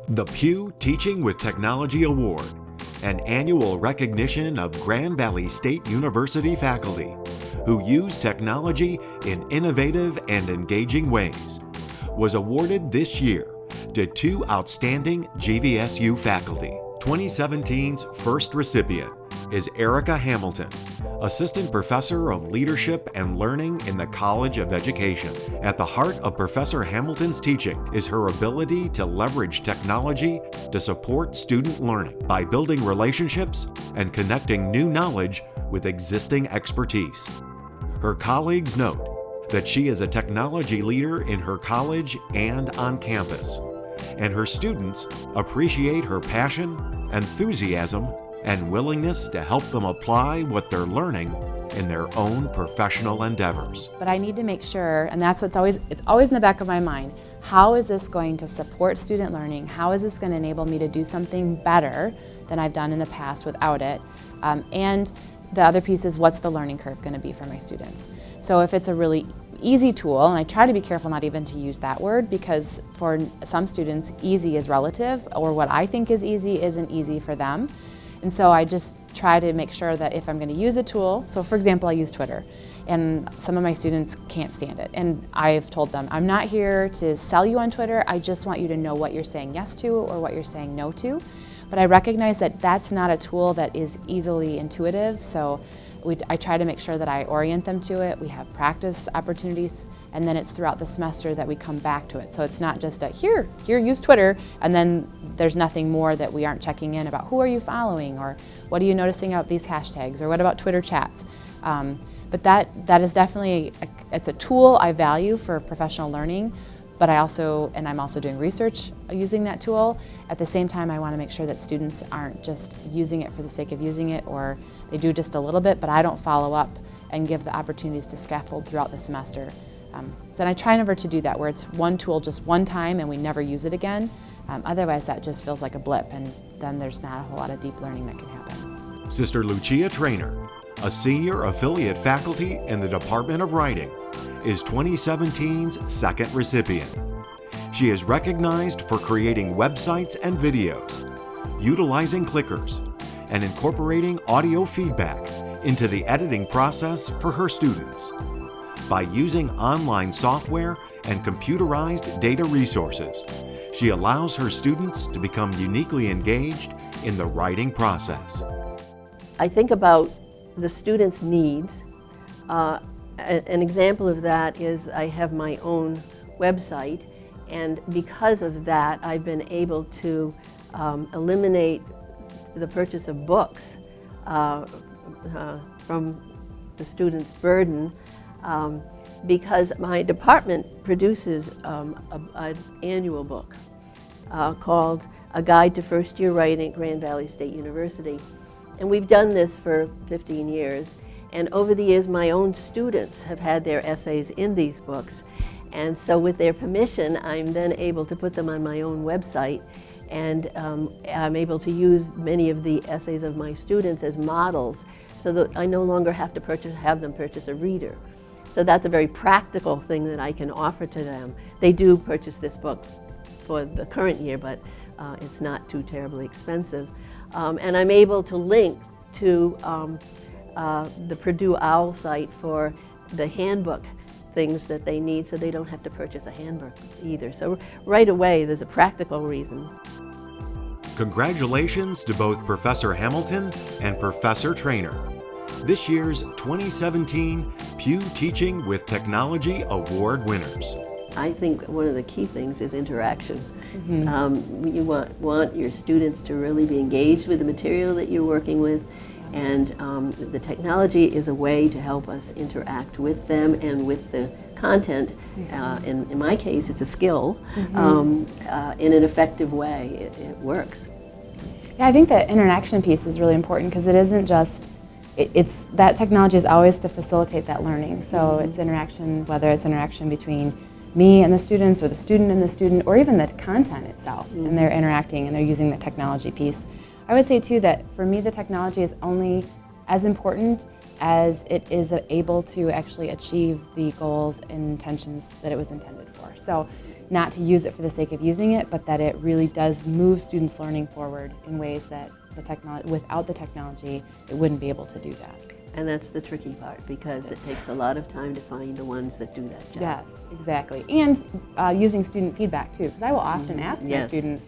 The Pew Teaching with Technology Award, an annual recognition of Grand Valley State University faculty who use technology in innovative and engaging ways, was awarded this year to two outstanding GVSU faculty. 2017's first recipient is Erica Hamilton, Assistant Professor of Leadership and Learning in the College of Education. At the heart of Professor Hamilton's teaching is her ability to leverage technology to support student learning by building relationships and connecting new knowledge with existing expertise. Her colleagues note that she is a technology leader in her college and on campus, and her students appreciate her passion, enthusiasm, and willingness to help them apply what they're learning in their own professional endeavors. But I need to make sure, and that's what's always in the back of my mind, how is this going to support student learning? How is this going to enable me to do something better than I've done in the past without it? And the other piece is, what's the learning curve going to be for my students? So if it's a really easy tool, and I try to be careful not even to use that word, because for some students easy is relative, or what I think is easy isn't easy for them. And so I just try to make sure that if I'm going to use a tool, so for example I use Twitter, and some of my students can't stand it, and I've told them, I'm not here to sell you on Twitter, I just want you to know what you're saying yes to or what you're saying no to. But I recognize that that's not a tool that is easily intuitive, so I try to make sure that I orient them to it. We have practice opportunities, and then it's throughout the semester that we come back to it. So it's not just a here, use Twitter, and then there's nothing more that we aren't checking in about. Who are you following, or what are you noticing about these hashtags, or what about Twitter chats? But that is definitely, it's a tool I value for professional learning, but I'm also doing research using that tool. At the same time, I want to make sure that students aren't just using it for the sake of using it, or they do just a little bit, but I don't follow up and give the opportunities to scaffold throughout the semester. So I try never to do that, where it's one tool just one time and we never use it again. Otherwise, that just feels like a blip, and then there's not a whole lot of deep learning that can happen. Sister Lucia Treanor, a senior affiliate faculty in the Department of Writing, is 2017's second recipient. She is recognized for creating websites and videos, utilizing clickers, and incorporating audio feedback into the editing process for her students. By using online software and computerized data resources, she allows her students to become uniquely engaged in the writing process. I think about the students' needs. An example of that is I have my own website, and because of that I've been able to eliminate the purchase of books from the students' burden, because my department produces an annual book called A Guide to First Year Writing at Grand Valley State University. And we've done this for 15 years. And over the years, my own students have had their essays in these books. And so with their permission, I'm then able to put them on my own website. And I'm able to use many of the essays of my students as models, so that I no longer have to have them purchase a reader. So that's a very practical thing that I can offer to them. They do purchase this book for the current year, but it's not too terribly expensive. And I'm able to link to the Purdue OWL site for the handbook things that they need, so they don't have to purchase a handbook either. So right away, there's a practical reason. Congratulations to both Professor Hamilton and Professor Treanor, this year's 2017 Pew Teaching with Technology Award winners. I think one of the key things is interaction. You want your students to really be engaged with the material that you're working with, and the technology is a way to help us interact with them and with the content. In my case, it's a skill in an effective way. It works. Yeah, I think the interaction piece is really important, because it isn't just, it's that technology is always to facilitate that learning. So it's interaction, whether it's interaction between me and the students, or the student and the student, or even the content itself, and they're interacting and they're using the technology piece. I would say too that for me the technology is only as important as it is able to actually achieve the goals and intentions that it was intended for. So not to use it for the sake of using it, but that it really does move students' learning forward in ways that without the technology, it wouldn't be able to do that. And that's the tricky part, because it takes a lot of time to find the ones that do that job. Yes, exactly. And using student feedback too, because I will often ask my students,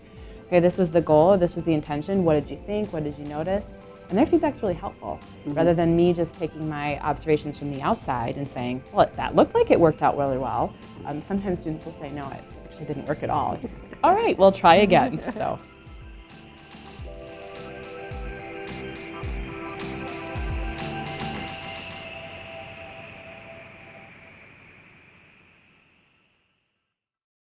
okay, this was the goal, this was the intention, what did you think, what did you notice? And their feedback's really helpful, rather than me just taking my observations from the outside and saying, well, that looked like it worked out really well. Sometimes students will say, no, it actually didn't work at all. All right, we'll try again. So.